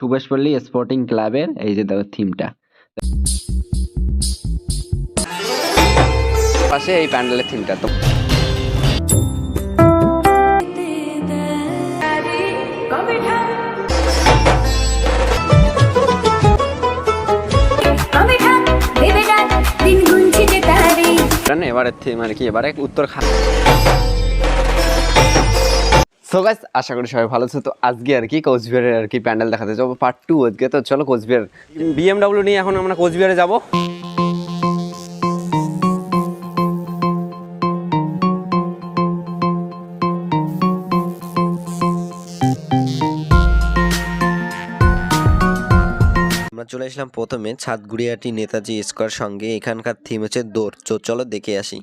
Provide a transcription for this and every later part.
Subhashpalli sporting ক্লাবের এই যে দেখো থিমটা পাশে এই প্যান্ডেলের থিমটা তো এবারে মানে কি এবারে উত্তর সো গাইস আশা করি সবাই ভালো আছে। তো আজকে আর কি কোচবিহারের আর কি প্যান্ডেল দেখাতে যাবো পার্ট 2 আজকে। তো চলো কোচবিহার বিএমডব্লিউ নিয়ে এখন আমরা কোচবিহারে যাবো। আমরা চলে আসলাম প্রথমে ছাদগুড়িয়াটি নেতাজি স্কোয়ার সঙ্গে। এখানকার থিম হচ্ছে দৌড়। চলো দেখে আসি।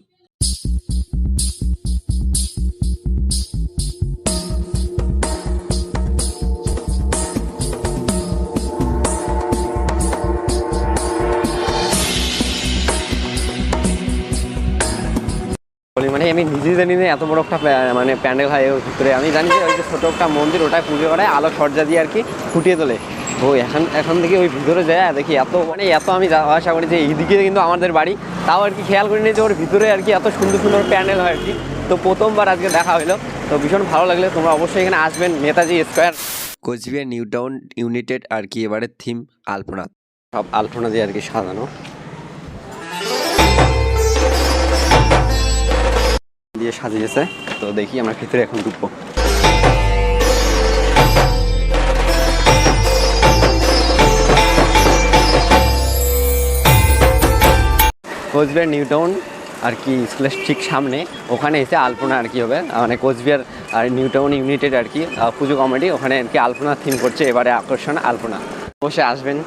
মানে আমি নিজে জানি না এত বড় একটা মানে প্যান্ডেল হয় ওর ভিতরে। আমি জানি যে ওই যে ছোটো একটা মন্দির ওটায় পুজো করে আলো সজ্জা দিয়ে আর কি ফুটিয়ে তোলে। তো এখন থেকে ওই ভিতরে যায় দেখি এত মানে এত আমি আশা করি যে এইদিকে কিন্তু আমাদের বাড়ি, তাও আর কি খেয়াল করিনি যে ওর ভিতরে আর কি এত সুন্দর সুন্দর প্যান্ডেল হয় আর কি। তো প্রথমবার আজকে দেখা হলো, তো ভীষণ ভালো লাগলো। তোমরা অবশ্যই এখানে আসবেন, Netaji square Coochbehar new town united আর কি এবারে থিম আলপনা, সব আলপনা দিয়ে আর কি সাজানো দিয়ে সাজিয়েছে। তো দেখি আমরা ভিতরে এখন ঢুকবো। কোচবিহার নিউ টাউন আর কি স্কুলের ঠিক সামনে ওখানে এসে আলপনা আর কি হবে, মানে কোচবিহার আর নিউ টাউন ইউনাইটেড আর কি পুজো কমিটি ওখানে আর কি আলপনা থিম করছে। এবারে আকর্ষণ আলপনা, অবশ্যই আসবেন।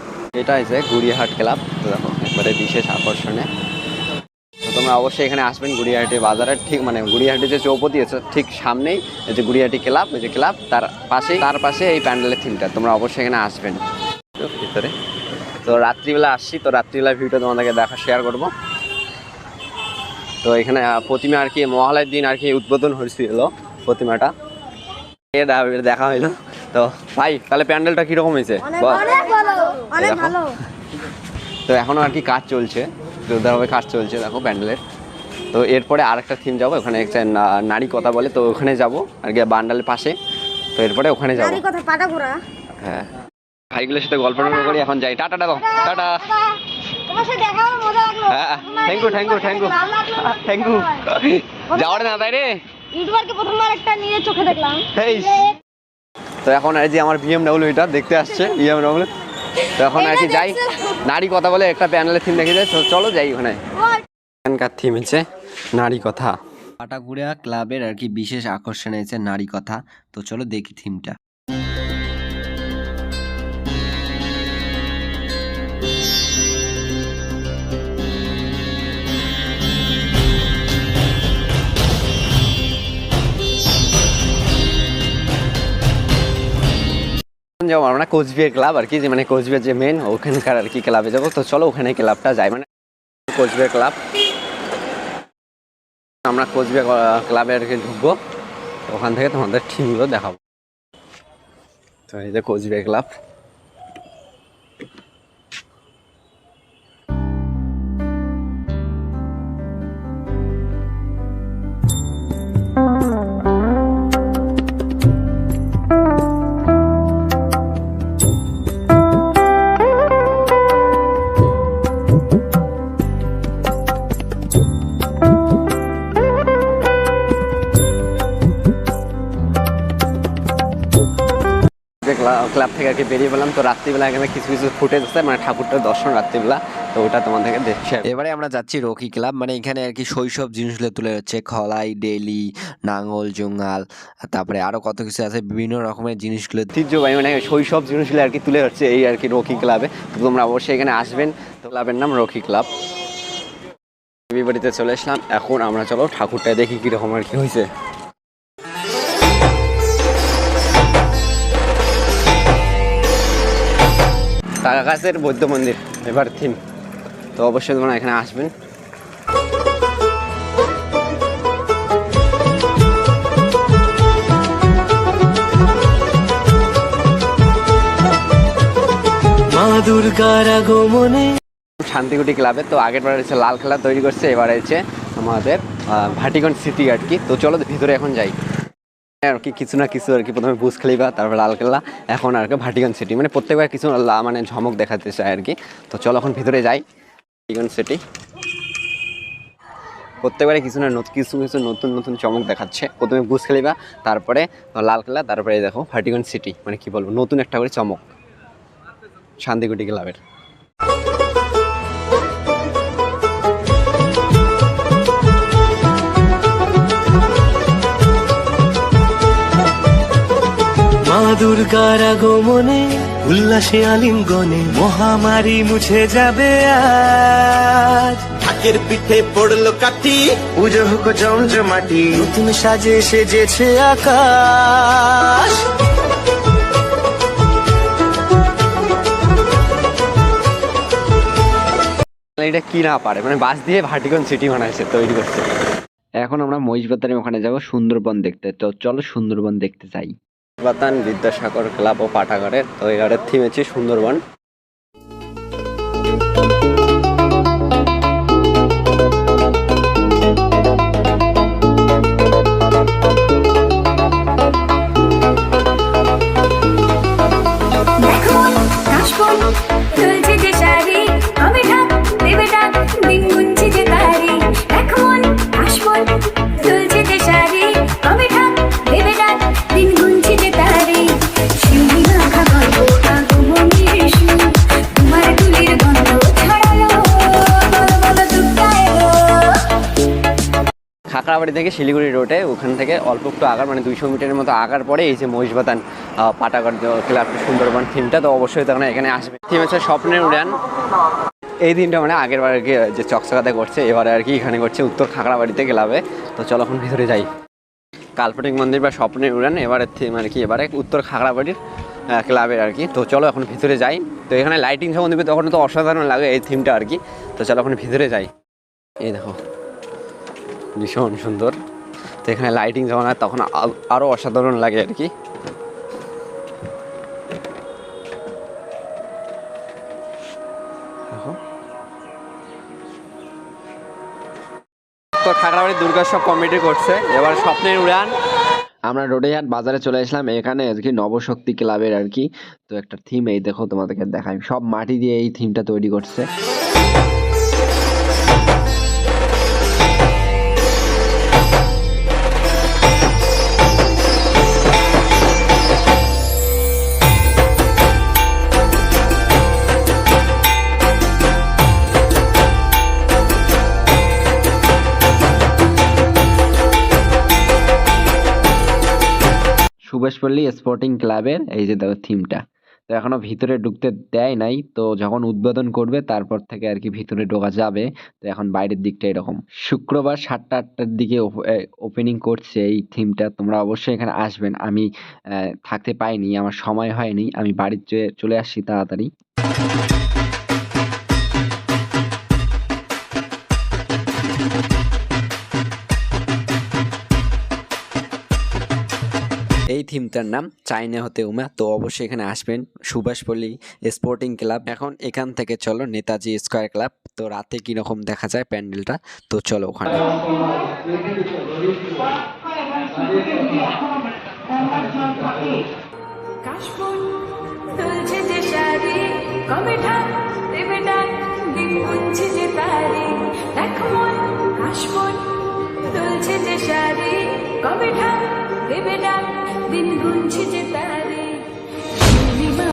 এটা হয়েছে গড়িয়াহাট ক্লাব। তো দেখো একবারে বিশেষ আকর্ষণে তোমরা অবশ্যই এখানে আসবেন। গুড়িয়াহাটি বাজারের ঠিক মানে গুড়িয়াহাটি যে চৌপতি আছে ঠিক সামনেই এই যে গুড়িয়াহাটি ক্লাব, এই যে ক্লাব তার পাশে এই প্যান্ডেলের থিমটা। তোমরা অবশ্যই এখানে আসবেন ভিতরে। তো রাত্রিবেলা আসছি, তো রাত্রিবেলা ভিউটা তোমাদেরকে শেয়ার করব। তো এখানে প্রতিমা আর কি মহালয়ের দিন আর কি উদ্বোধন হয়েছিল প্রতিমাটা, দেখা হইলো। তো ভাই তাহলে প্যান্ডেলটা কিরকম হয়েছে? তো এখনো আর কি কাজ চলছে, জোরদারভাবে কাজ চলছে দেখো প্যান্ডেলের। তো এরপরে আরেকটা থিম যাবো, ওখানে একটা নারী কথা বলে, তো ওখানে যাবো আর কি বান্ডালের পাশে। তো এরপরে ওখানে যাবো। হ্যাঁ ভাইগুলোর সাথে গল্প করি, এখন যাই। টাটা দাও, টাটা। হ্যাঁ থ্যাংক ইউ যাওয়ার না তাই রে। তো এখন আর যে আমার বিএমডব্লিউ এটা দেখতে আসছে বিএমডব্লিউ। তো এখন আর কি যাই, নারী কথা বলে একটা প্যানেলের থিম দেখে যায়। চলো যাই ওখানে। এখানকার থিম হচ্ছে নারী কথা। পাটাগুড়িয়া ক্লাবের আর কি বিশেষ আকর্ষণ হয়েছে নারী কথা। তো চলো দেখি থিমটা। যাবো আমরা কোচবিহার ক্লাব আর কি, যে মানে কোচবিহার যে মেন ওখানকার আর কি ক্লাবে যাবো। তো চলো ওখানে ক্লাবটা যাই, মানে কোচবিহার ক্লাব। আমরা কোচবিহার ক্লাবে আর কি ঢুকবো, ওখান থেকে তোমাদের থিমগুলো দেখাবো। তো এই যে কোচবিহার ক্লাব। ক্লাব থেকে আর কি বেরিয়ে পেলাম। তো রাত্রিবেলা এখানে কিছু ফুটেজ আছে, মানে ঠাকুরটার দর্শন রাত্রিবেলা, তো ওটা তোমাদেরকে দেখছি। এবারে আমরা যাচ্ছি রকি ক্লাব, মানে এখানে আর কি শৈশব জিনিসগুলো তুলে হচ্ছে, খলাই, ডেলি, নাঙ্গল, জঙ্গাল, তারপরে আরো কত কিছু আছে, বিভিন্ন রকমের জিনিসগুলো ঐতিহ্যবাহী মানে শৈশব জিনিসগুলো আর কি তুলে হচ্ছে এই আর কি রকি ক্লাবে। তো তোমরা অবশ্যই এখানে আসবেন। তো ক্লাবের নাম রকি ক্লাব। বাড়িতে চলে আসলাম, এখন আমরা চলো ঠাকুরটা দেখি কিরকম আর কি হয়েছে। টাকাগাছের বৌদ্ধ মন্দির এবার থিম। তো অবশ্যই তোমরা এখানে আসবেন। দুর্গার আগমনে। শান্তিকুটি ক্লাবে তো আগের বার হচ্ছে লাল খেলা তৈরি করছে, এবারে হচ্ছে আমাদের ভাটিগঞ্জ সিটি আর কি। তো চলো ভিতরে এখন যাই আর কি, কিছু না কিছু আর কি, প্রথমে বুর্জ খলিফা, তারপর লাল কেল্লা, এখন আর কি ভাটিগঞ্জ সিটি, মানে প্রত্যেকবার কিছু মানে ঝমক দেখাতে চায় আর কি। তো চলো এখন ভিতরে যাই ভাটিগঞ্জ সিটি। প্রত্যেকবারে কিছু না কিছু কিছু নতুন নতুন চমক দেখাচ্ছে। প্রথমে বুর্জ খলিফা, তারপরে লাল কেল্লা, তারপরে দেখো ভাটিগঞ্জ সিটি, মানে কি বলবো নতুন একটা করে চমক শান্তিকুটি ক্লাবের। মা দুর্গার আগমনে উল্লাসে আলিঙ্গনে মহামারী মুছে যাবে আজ। ঢাকের পিঠে পড়লো কাঠি, পুজো হোক জমজমাটি, নতুন সাজে সেজেছে আকাশ। এটা কি না পারে, মানে বাস দিয়ে ভাটিগঞ্জ সিটি বানাইছে, তৈরি করছে। এখন আমরা মহিষবাতানের ওখানে যাব সুন্দরবন দেখতে, তো চলো সুন্দরবন দেখতে যাই। বাতান বিদ্যাসাগর ক্লাব ও পাঠাগারের, তো এগারের থিম হচ্ছে সুন্দরবন। খাকড়াবাড়ি থেকে শিলিগুড়ি রোডে, ওখান থেকে অল্প একটু আগার, মানে 200 মিটারের মতো আগার পরে এই যে মহিষবাতান পাটাগড় ক্লাব সুন্দরবন থিমটা, তো অবশ্যই তখন এখানে আসবে। থিম হচ্ছে স্বপ্নের উড়ান। এই দিনটা মানে আগের বার আর কি যে চকচকাতে করছে, এবারে আর কি এখানে করছে উত্তর খাকড়াবাড়িতে ক্লাবে। তো চলো এখন ভিতরে যাই। কালপটিক মন্দির বা স্বপ্নের উড়ান এবারে থিম আর কি, এবারে উত্তর খাকড়াবাড়ির ক্লাবের আর কি। তো চলো এখন ভিতরে যাই। তো এখানে লাইটিং যখন দেবে তখন তো অসাধারণ লাগে এই থিমটা আর কি। তো চলো এখন ভিতরে যাই। এই দেখো ভীষণ সুন্দর। তো এখানে লাইটিং যখন হয় তখন আরও অসাধারণ লাগে আর কি। তো খাগড়াবাড়ি দুর্গোৎসব কমিটি করছে এবার স্বপ্নের উড়ান। আমরা রোডেহাট বাজারে চলে আসলাম, এখানে আর কি নবশক্তি ক্লাবের আর কি তো একটা থিম, এই দেখো তোমাদেরকে দেখাই, সব মাটি দিয়ে এই থিমটা তৈরি করছে। সুভাষপল্লী স্পোর্টিং ক্লাবের এই যে দেখো থিমটা, তো এখনো ভিতরে ঢুকতে দেয় নাই, তো যখন উদ্বোধন করবে তারপর থেকে আর কি ভিতরে ঢোকা যাবে। তো এখন বাইরের দিকটা এরকম। শুক্রবার 7টা-8টার দিকে ওপেনিং করছে এই থিমটা, তোমরা অবশ্যই এখানে আসবেন। আমি থাকতে পাইনি, আমার সময় হয়নি, আমি বাড়িতে চলে আসছি তাড়াতাড়ি। এই থিমটার নাম চাইনা হতে উমা, তো অবশ্যই এখানে আসবেন। Subhashpalli sporting club. এখন এখান থেকে চলো নেতাজি স্কয়ার ক্লাব। তো রাতে কিরকম দেখা যায় প্যান্ডেলটা, তো চলো ওখানে। দিন গুনছে যে